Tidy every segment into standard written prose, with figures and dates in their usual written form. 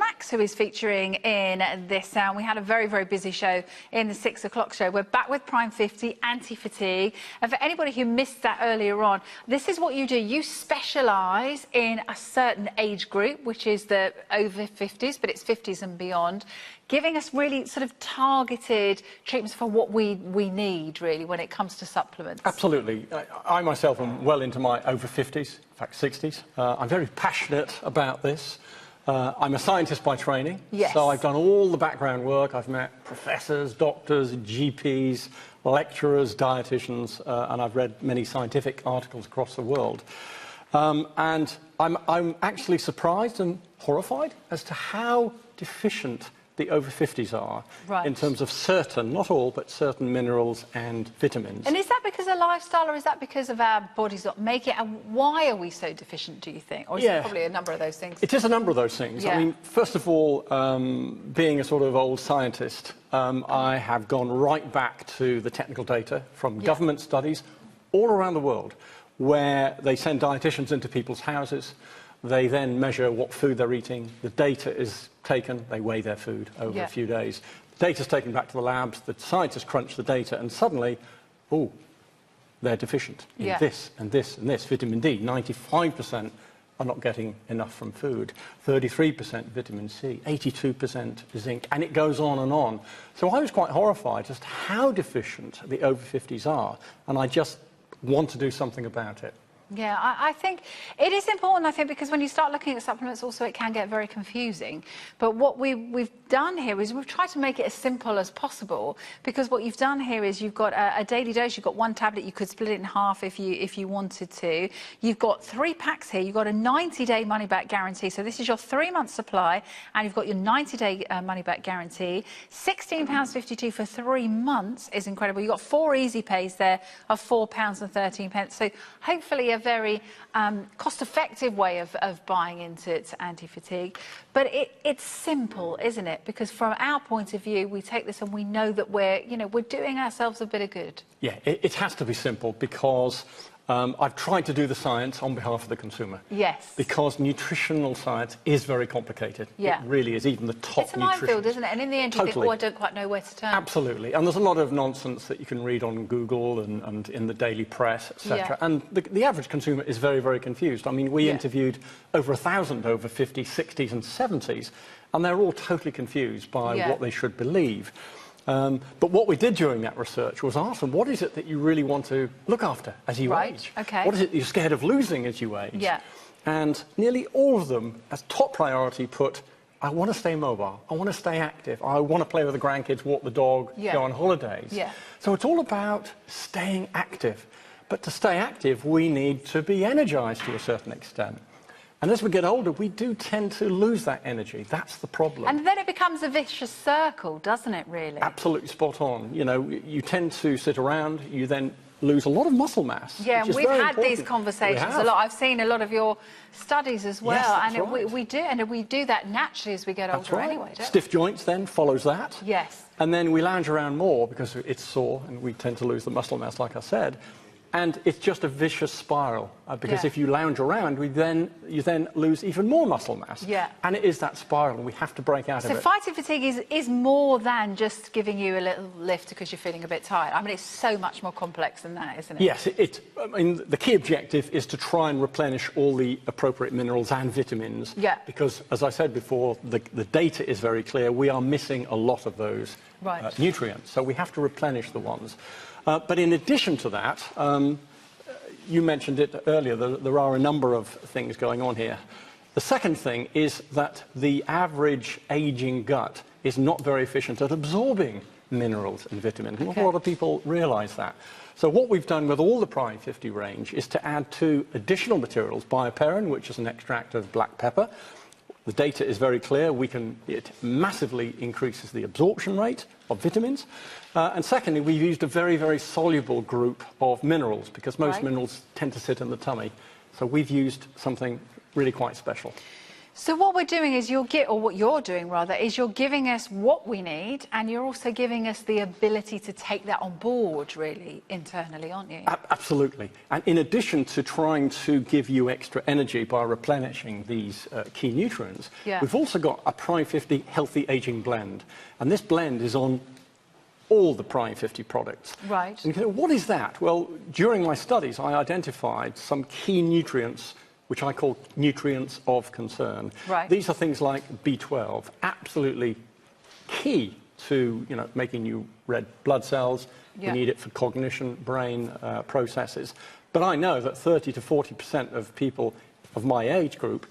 Max, who is featuring in this sound. We had a very, very busy show in the 6 o'clock show. We're back with Prime 50 anti-fatigue. And for anybody who missed that earlier on, this is what you do. You specialise in a certain age group, which is the over 50s, but it's 50s and beyond, giving us really sort of targeted treatments for what we need, really, when it comes to supplements. Absolutely. I myself am well into my over 50s, in fact 60s. I'm very passionate about this. I'm a scientist by training, yes. So I've done all the background work. I've met professors, doctors, GPs, lecturers, dietitians, and I've read many scientific articles across the world. And I'm actually surprised and horrified as to how deficient the over 50s are in terms of certain, not all, but certain minerals and vitamins. And is that because of lifestyle, or is that because of our bodies not make it? And why are we so deficient, do you think? Or is it probably a number of those things? It is a number of those things. I mean, first of all, being a sort of old scientist, I have gone right back to the technical data from government studies all around the world, where they send dietitians into people's houses. They then measure what food they're eating. The data is taken, they weigh their food over a few days. The data's taken back to the labs, the scientists crunch the data, and suddenly, oh, they're deficient in this and this and this. Vitamin D, 95% are not getting enough from food. 33% vitamin C, 82% zinc, and it goes on and on. So I was quite horrified just how deficient the over 50s are, and I just want to do something about it. Yeah, I think it is important, I think, because when you start looking at supplements also it can get very confusing. But what we've done here is we've tried to make it as simple as possible, because what you've done here is you've got a daily dose. You've got one tablet. You could split it in half if you wanted to. You've got 3 packs here. You've got a 90-day money-back guarantee. So this is your 3-month supply, and you've got your 90-day money-back guarantee. £16.52 for 3 months is incredible. You've got 4 easy pays there of £4.13. So hopefully a very cost-effective way of buying into anti-fatigue. But it's simple, isn't it? Because from our point of view, we take this and we know that we're doing ourselves a bit of good. Yeah, it has to be simple, because I've tried to do the science on behalf of the consumer. Yes. Because nutritional science is very complicated. Yeah. It really is, even the top It's a minefield, isn't it? And in the end, you think, oh, I don't quite know where to turn. Absolutely. And there's a lot of nonsense that you can read on Google and in the daily press, etc. Yeah. And the average consumer is very, very confused. I mean, we interviewed over 1,000 over 50s, 60s and 70s, and they're all totally confused by what they should believe. But what we did during that research was ask them, what is it that you really want to look after as you age? Okay. What is it you're scared of losing as you age? Yeah. And nearly all of them, as top priority, put, I want to stay mobile, I want to stay active, I want to play with the grandkids, walk the dog, go on holidays. Yeah. So it's all about staying active. But to stay active, we need to be energized to a certain extent. And as we get older, we do tend to lose that energy. That's the problem. And then it becomes a vicious circle, doesn't it, really? Absolutely spot on. You know, you tend to sit around, you then lose a lot of muscle mass. Yeah, and we've had these conversations a lot. I've seen a lot of your studies as well. Yes, and we do that naturally as we get older anyway, don't we? Stiff joints then follows that. Yes. And then we lounge around more because it's sore and we tend to lose the muscle mass, like I said. And it's just a vicious spiral, because if you lounge around, you then lose even more muscle mass. Yeah. And it is that spiral, and we have to break out of it. So fighting fatigue is more than just giving you a little lift because you're feeling a bit tired. I mean, it's so much more complex than that, isn't it? Yes, I mean, the key objective is to try and replenish all the appropriate minerals and vitamins. Yeah. Because, as I said before, the data is very clear. We are missing a lot of those nutrients, so we have to replenish the ones. But in addition to that, you mentioned it earlier, there are a number of things going on here. The second thing is that the average aging gut is not very efficient at absorbing minerals and vitamins. Not a lot of people realise that. So what we've done with all the Prime 50 range is to add 2 additional materials, bioperin, which is an extract of black pepper. The data is very clear. It massively increases the absorption rate of vitamins. And secondly, we've used a very, very soluble group of minerals, because most minerals tend to sit in the tummy. So we've used something really quite special. So what we're doing is what you're doing rather, is you're giving us what we need, and you're also giving us the ability to take that on board, really, internally, aren't you? Absolutely. And in addition to trying to give you extra energy by replenishing these key nutrients, we've also got a Prime 50 Healthy Aging blend. And this blend is on all the Prime 50 products. Right. And you can say, what is that? Well, during my studies, I identified some key nutrients which I call nutrients of concern. Right. These are things like B12, absolutely key to making new red blood cells. We need it for cognition, brain processes. But I know that 30 to 40% of people of my age group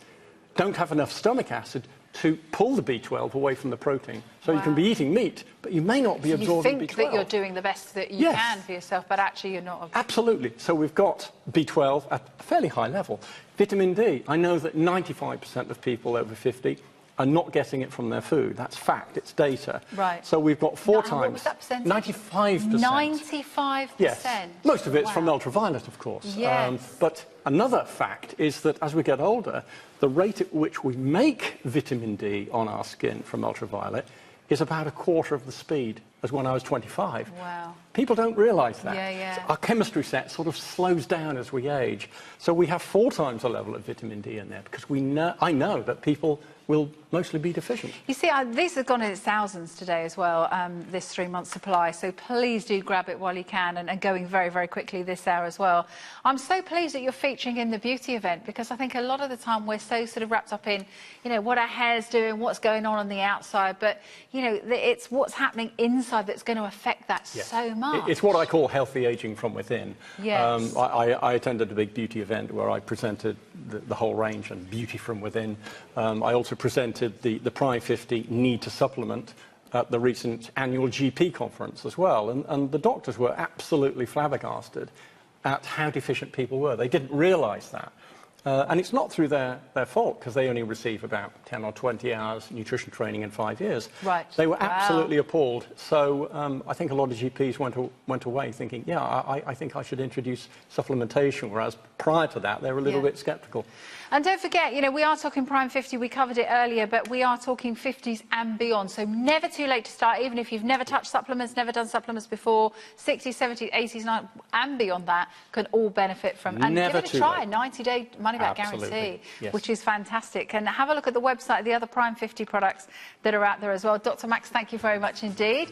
don't have enough stomach acid to pull the B12 away from the protein. So you can be eating meat, but you may not be absorbing B12. You think that you're doing the best that you can for yourself, but actually you're not. Absolutely. So we've got B12 at a fairly high level. Vitamin D, I know that 95% of people over 50 are not getting it from their food. That's fact, it's data. Right. So we've got four times. What was that percentage? 95%. 95%? Yes. Most of it's from ultraviolet, of course. Yes. But another fact is that as we get older, the rate at which we make vitamin D on our skin from ultraviolet is about a quarter of the speed as when I was 25. Wow. People don't realise that. Yeah. Our chemistry set sort of slows down as we age. So we have 4 times the level of vitamin D in there because I know that people will mostly be deficient. You see, these have gone in thousands today as well, this 3-month supply, so please do grab it while you can, and going very, very quickly this hour as well. I'm so pleased that you're featuring in the beauty event, because I think a lot of the time we're so sort of wrapped up in, what our hair's doing, what's going on the outside, but, it's what's happening inside that's going to affect that so much. It's what I call healthy aging from within. Yes. I attended a big beauty event where I presented the whole range and beauty from within. I also presented the Prime 50 need to supplement at the recent annual GP conference as well. And the doctors were absolutely flabbergasted at how deficient people were. They didn't realise that. And it's not through their fault, because they only receive about 10 or 20 hours nutrition training in 5 years. Right. They were absolutely appalled. So I think a lot of GPs went away thinking, I think I should introduce supplementation, whereas prior to that, they were a little bit sceptical. And don't forget, we are talking Prime 50, we covered it earlier, but we are talking 50s and beyond. So never too late to start, even if you've never touched supplements, never done supplements before. 60s, 70s, 80s, 90s, and beyond that can all benefit from. And give it a try, 90-day money-back guarantee, which is fantastic. And have a look at the website, the other Prime 50 products that are out there as well. Dr. Max, thank you very much indeed.